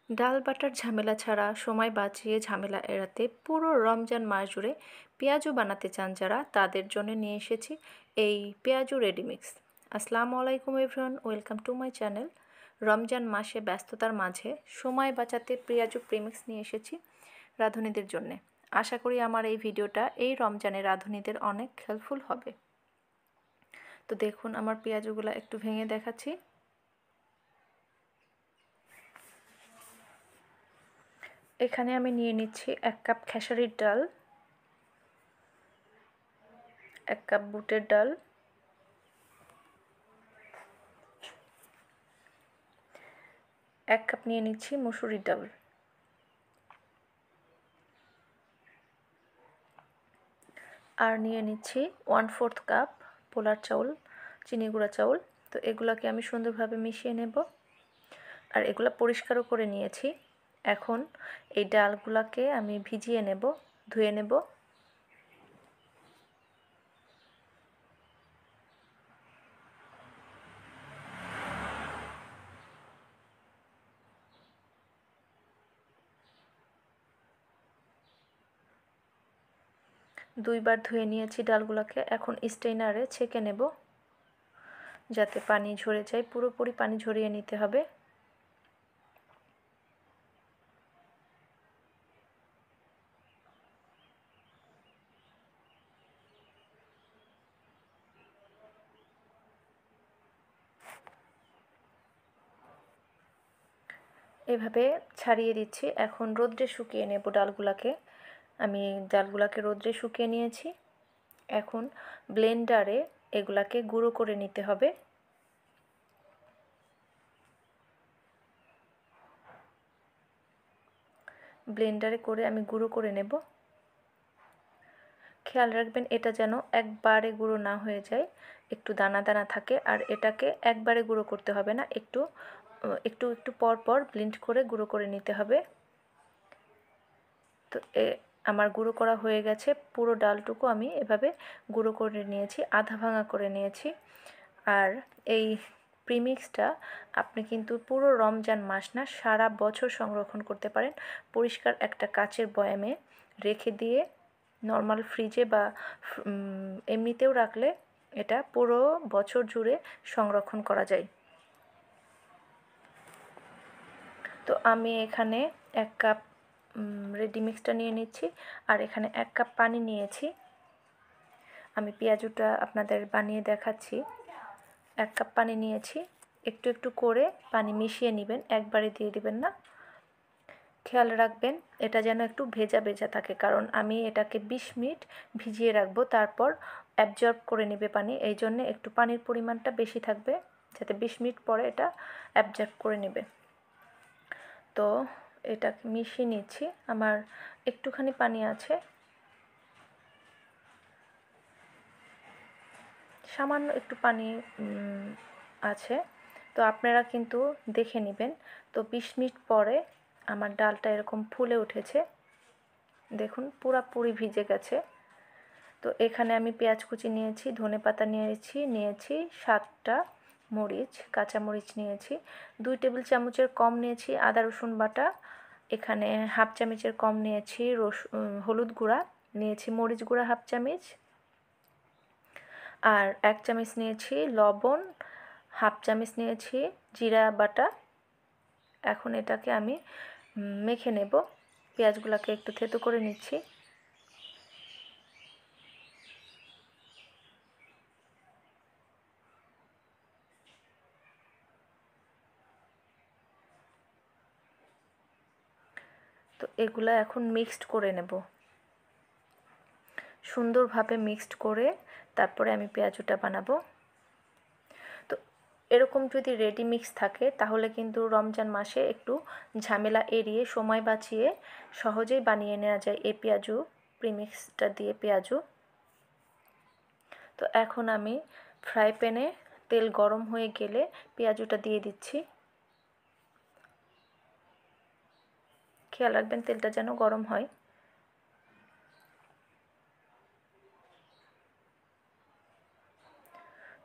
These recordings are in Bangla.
ডাল বাটার ঝামেলা ছাড়া সময় বাঁচিয়ে ঝামেলা এড়াতে পুরো রমজান মাস জুড়ে পেঁয়াজু বানাতে চান যারা, তাদের জন্য নিয়ে এসেছি এই পেঁয়াজু রেডিমিক্স। আসসালামু আলাইকুম everyone, welcome to my channel. Ramzan মাসে ব্যস্ততার মাঝে সময় বাঁচাতে পেঁয়াজু প্রিমিক্স নিয়ে এসেছি রাঁধুনিদের জন্যে। আশা করি আমার এই ভিডিওটা এই রমজানে রাঁধুনিদের অনেক হেল্পফুল হবে। তো দেখুন, আমার পেঁয়াজুগুলো একটু ভেঙে দেখাচ্ছি। এখানে আমি নিয়ে নিচ্ছি 1 কাপ খেসারির ডাল, 1 কাপ বুটের ডাল, 1 কাপ নিয়ে নিচ্ছি মসুরির ডাল, আর নিয়ে নিচ্ছি 1/4 কাপ পোলার চাউল, চিনি গুঁড়া চাউল। তো এগুলোকে আমি সুন্দরভাবে মিশিয়ে নেব, আর এগুলো পরিষ্কারও করে নিয়েছি। এখন এই ডালগুলোকে আমি ভিজিয়ে নেব, ধুয়ে নেব। দুইবার ধুয়ে নিয়েছি ডালগুলোকে। এখন স্ট্রেনারে ছেঁকে নেব যাতে পানি ঝরে যায়, পুরোপুরি পানি ঝরিয়ে নিতে হবে। এভাবে ছাড়িয়ে দিচ্ছি। এখন রোদ্রে শুকিয়ে নেব ডালগুলোকে। আমি ডালগুলোকে রোদ্রে শুকিয়ে নিয়েছি। এখন ব্লেন্ডারে এগুলাকে গুঁড়ো করে নিতে হবে। ব্লেন্ডারে করে আমি গুঁড়ো করে নেব। খেয়াল রাখবেন এটা যেন একবারে গুঁড়ো না হয়ে যায়, একটু দানা দানা থাকে। আর এটাকে একবারে গুঁড়ো করতে হবে না, একটু একটু একটু পর পর ব্লেন্ড করে গুঁড়ো করে নিতে হবে। তো আমার গুঁড়ো করা হয়ে গেছে। পুরো ডালটুকু আমি এভাবে গুঁড়ো করে নিয়েছি, আধা ভাঙা করে নিয়েছি। আর এই প্রিমিক্সটা আপনি কিন্তু পুরো রমজান মাস না, সারা বছর সংরক্ষণ করতে পারেন। পরিষ্কার একটা কাচের বয়ামে রেখে দিয়ে নর্মাল ফ্রিজে বা এমনিতেও রাখলে এটা পুরো বছর জুড়ে সংরক্ষণ করা যায়। তো আমি এখানে 1 কাপ রেডিমিক্সটা নিয়ে নিচ্ছি, আর এখানে 1 কাপ পানি নিয়েছি। আমি পেঁয়াজুটা আপনাদের বানিয়ে দেখাচ্ছি। 1 কাপ পানি নিয়েছি। একটু একটু করে পানি মিশিয়ে নেবেন, একবারে দিয়ে দিবেন না। খেয়াল রাখবেন এটা যেন একটু ভেজা ভেজা থাকে, কারণ আমি এটাকে 20 মিনিট ভিজিয়ে রাখবো, তারপর অ্যাবজর্ব করে নেবে পানি। এই জন্য একটু পানির পরিমাণটা বেশি থাকবে, যাতে 20 মিনিট পরে এটা অ্যাবজর্ব করে নেবে। তো এটাকে মিশিয়ে নিচ্ছি। আমার একটুখানি পানি আছে, সামান্য একটু পানি আছে। তো আপনারা কিন্তু দেখে নেবেন। তো 20 মিনিট পরে আমার ডালটা এরকম ফুলে উঠেছে, দেখুন পুরাপুরি ভিজে গেছে। তো এখানে আমি পেঁয়াজ কুচি নিয়েছি, ধনেপাতা নিয়েছি 7টা মরিচ, কাঁচা মরিচ নিয়েছি, 2 টেবিল চামচের কম নিয়েছি আদা রসুন বাটা, এখানে হাফ চামচের কম নিয়েছি হলুদ গুঁড়া নিয়েছি, মরিচ গুঁড়া হাফ চামচ, আর 1 চামচ নিয়েছি লবণ, হাফ চামচ নিয়েছি জিরা বাটা। এখন এটাকে আমি মেখে নেব। পেঁয়াজগুলোকে একটু থেতো করে নিচ্ছি। তো এগুলো এখন মিক্সড করে নেব, সুন্দরভাবে মিক্সড করে তারপরে আমি পেঁয়াজুটা বানাবো। তো এরকম যদি রেডি মিক্স থাকে তাহলে কিন্তু রমজান মাসে একটু ঝামেলা এড়িয়ে সময় বাঁচিয়ে সহজেই বানিয়ে নেওয়া যায় এই পেঁয়াজু প্রিমিক্সটা দিয়ে পেঁয়াজু। তো এখন আমি ফ্রাই প্যানে তেল গরম হয়ে গেলে পেঁয়াজুটা দিয়ে দিচ্ছি। খেয়াল রাখবেন তেলটা যেন গরম হয়।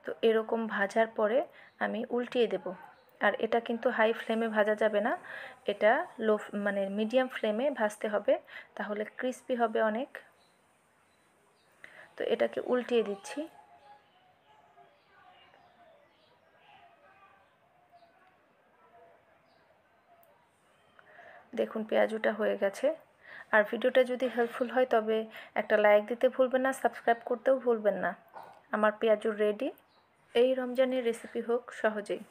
তো এরকম ভাজার পরে আমি উল্টিয়ে দেব। আর এটা কিন্তু হাই ফ্লেমে ভাজা যাবে না, এটা লো মানে মিডিয়াম ফ্লেমে ভাজতে হবে, তাহলে ক্রিস্পি হবে অনেক। তো এটাকে উল্টিয়ে দিচ্ছি। দেখুন পেঁয়াজুটা হয়ে গেছে। আর ভিডিওটা যদি হেল্পফুল হয় তবে একটা লাইক দিতে ভুলবেন না, সাবস্ক্রাইব করতেও ভুলবেন না। আমার পেঁয়াজু রেডি। এই রমজানের রেসিপি হোক সহজেই।